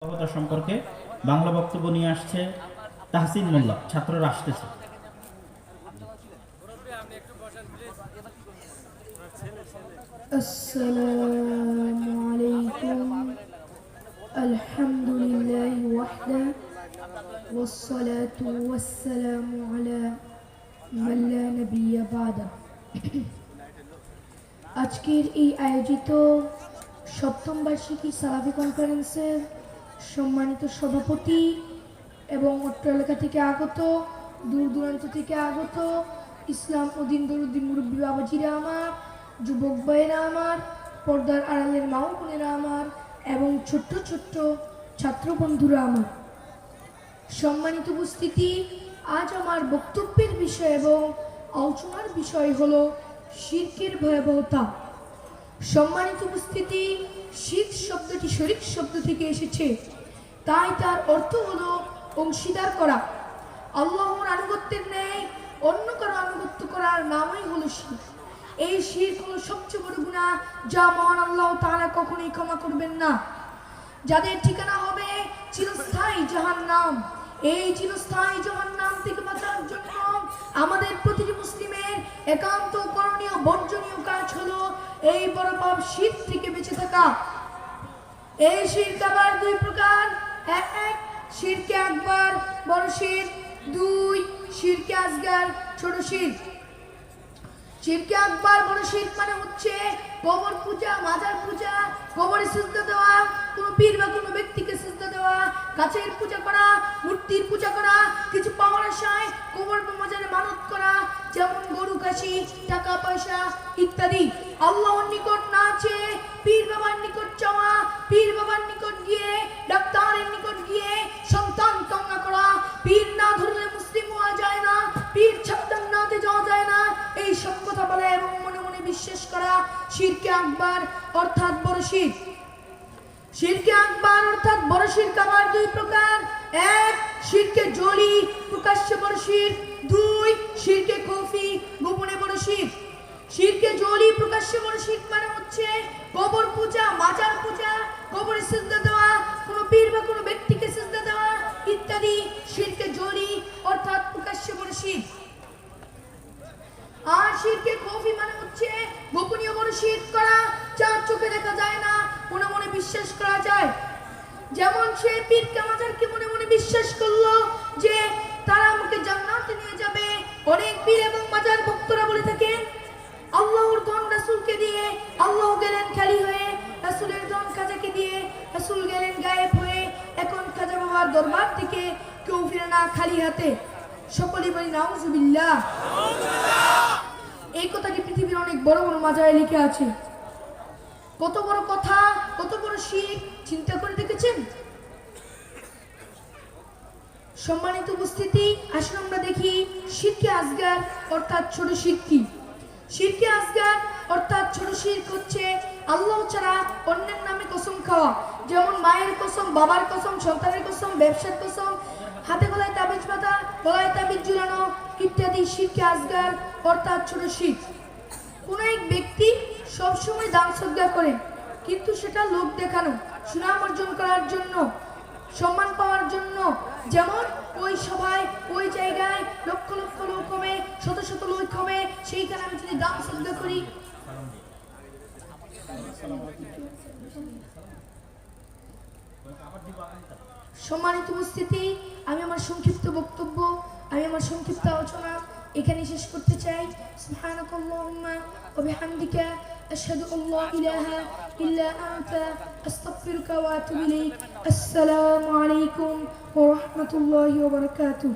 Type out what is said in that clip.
মানবতা সম্পর্কে বাংলা বক্তব্য নিয়ে আসছে তাহসিন মোল্লা। ছাত্ররা আসতেছে। আসসালামু আলাইকুম। আলহামদুলিল্লাহ ওয়াহদা ওয়াসসালাতু ওয়াসসালামু আলা মান লা নাবিয়্যা বা'দা। আজকের এই আয়োজিত সপ্তম বার্ষিকী সালাফি কনফারেন্সের সম্মানিত সভাপতি এবং অত্র এলাকা থেকে আগত, দূর দূরান্ত থেকে আগত ইসলাম ও দিন দরুদ্দি মুরব্বী বাবাজিরা আমার, যুবক ভাইয়েরা আমার, পর্দার আড়ালের মা ও বোনেরা আমার এবং ছোট্ট ছোট্ট ছাত্র বন্ধুরা আমার, সম্মানিত উপস্থিতি, আজ আমার বক্তব্যের বিষয় এবং আলোচনার বিষয় হলো শিরকের ভয়াবহতা। সম্মানিত উপস্থিতি, শিরক শব্দটি শরীক শব্দ থেকে এসেছে, তাই তার অর্থ হলো অংশীদার করা। আল্লাহর আনুগত্যের ন্যায় অন্য কারো আনুগত্য করার নামই হলো শিরক। এই শিরক হলো সবচেয়ে বড় গুনাহ, যা মহান আল্লাহ তাআলা কখনোই ক্ষমা করবেন না। যাদের ঠিকানা হবে চিরস্থায়ী জাহান্নাম। এই চিরস্থায়ী জাহান্নাম থেকে বাঁচার জন্য আমাদের প্রতিটি মুসলিমের একান্ত করণীয় বর্জনীয় কাজ হলো এই বড় পাপ শিরক থেকে বেঁচে থাকা। এই শিরক আবার দুই প্রকার। এক, শিরকে আকবার বড় শিরক। দুই, শিরকে আসগার ছোট শিরক। শিরকে আকবার বড় শিরক মানে হচ্ছে কবর পূজা, মাজার পূজা, কবরে সিজদা দেওয়া, কোনো পীর বা কোনো ব্যক্তিকে সিজদা দেওয়া, গাছের পূজা করা, মূর্তির পূজা করা, কিছু পাওয়ার আশায় কবর বা মাজারে মানত করা, যেমন গরু, খাসি, টাকা পয়সা ইত্যাদি। আল্লাহর নিকট না চেয়ে পীর বাবার নিকট চাওয়া, পীর বাবার নিকট গিয়ে, ডাক্তারের নিকট গিয়ে সন্তান কামনা করা, পীর না ধরলে মুসলিম হওয়া যায় না, পীর ছাড়া জান্নাতে যাওয়া যায় না, এই সব কথা বলে এবং মনে মনে বিশ্বাস করা শিরকে আকবার অর্থাৎ বড় শিরক। শিরকে আকবার অর্থাৎ বড় শিরক আবার দুই প্রকার। এক, শিরকে জলি প্রকাশ্যে বড় শিরক। দুই, শিরকে খফি গোপনে বড় শিরক। শিরকে জলি প্রকাশ্যে বড় শিরক মানে হচ্ছে কবর পূজা, মাজার পূজা, কবরে সিজদা দেওয়া, কোনো পীর বা কোনো ব্যক্তিকে সিজদা দেওয়া ইত্যাদি শিরকে জলি অর্থাৎ প্রকাশ্যে বড় শিরক। আর শিরকে খফি মানে হচ্ছে গোপনীয় বড় শিরক করা, যা চোখে দেখা যায় না, মনে মনে বিশ্বাস করা যায়। যেমন সে পীরকে মাজারকে মনে মনে বিশ্বাস করলো যে তারা আমাকে জান্নাতে নিয়ে যাবে। অনেক পীর এবং মাজার ভক্তরা বলে থাকেন আল্লাহর ধন রাসূলকে দিয়ে আল্লাহ গেলেন খালি হয়ে, রাসূলের ধন খাজাকে দিয়ে রাসূল গেলেন গায়েব হয়ে। এখন খাজা বাবার দরবার থেকে কেউ ফিরে না খালি হাতে। সকলেই বলি নাউজুবিল্লাহ। এই কথাটি পৃথিবীর অনেক বড় বড় মাজারে লিখে আছে। কত বড় কথা, কত বড় শিরক, চিন্তা করে দেখেছেন? সম্মানিত উপস্থিতি, আসুন আমরা দেখি শিরকে আসগার অর্থাৎ ছোট শিরক কি। শিরকে আসগার অর্থাৎ ছোট শিরক হচ্ছে আল্লাহ ছাড়া অন্যের নামে কসম খাওয়া, যেমন মায়ের কসম, বাবার কসম, সন্তানের কসম, ব্যবসার কসম, হাতে গলায় তাবিজ বাঁধা, গলায় তাবিজ ঝুলানো ইত্যাদি শিরকে আসগার অর্থাৎ ছোট শিরক। কোন এক ব্যক্তি সবসময় দান সদকা করে, কিন্তু সেটা লোক দেখানো, সুনাম অর্জন করার জন্য, সম্মান পাওয়ার জন্য। যেমন ওই সভায়, ওই জায়গায় লক্ষ লক্ষ লোক হবে, শত শত লোক হবে, সেইখানে আমি যদি দান সদকা করি। সম্মানিত উপস্থিতি, আমি আমার সংক্ষিপ্ত বক্তব্য, আমি আমার সংক্ষিপ্ত আলোচনা এখানে শেষ করতে চাই। সুবহানাকাল্লাহুম্মা ওয়া বিহামদিকা আশহাদু আল্লা ইলাহা ইল্লা আনতা আস্তাগফিরুকা ওয়া আতুবু ইলাইক। আসসালামু আলাইকুম ওয়া রাহমাতুল্লাহি ওয়া বারাকাতুহু।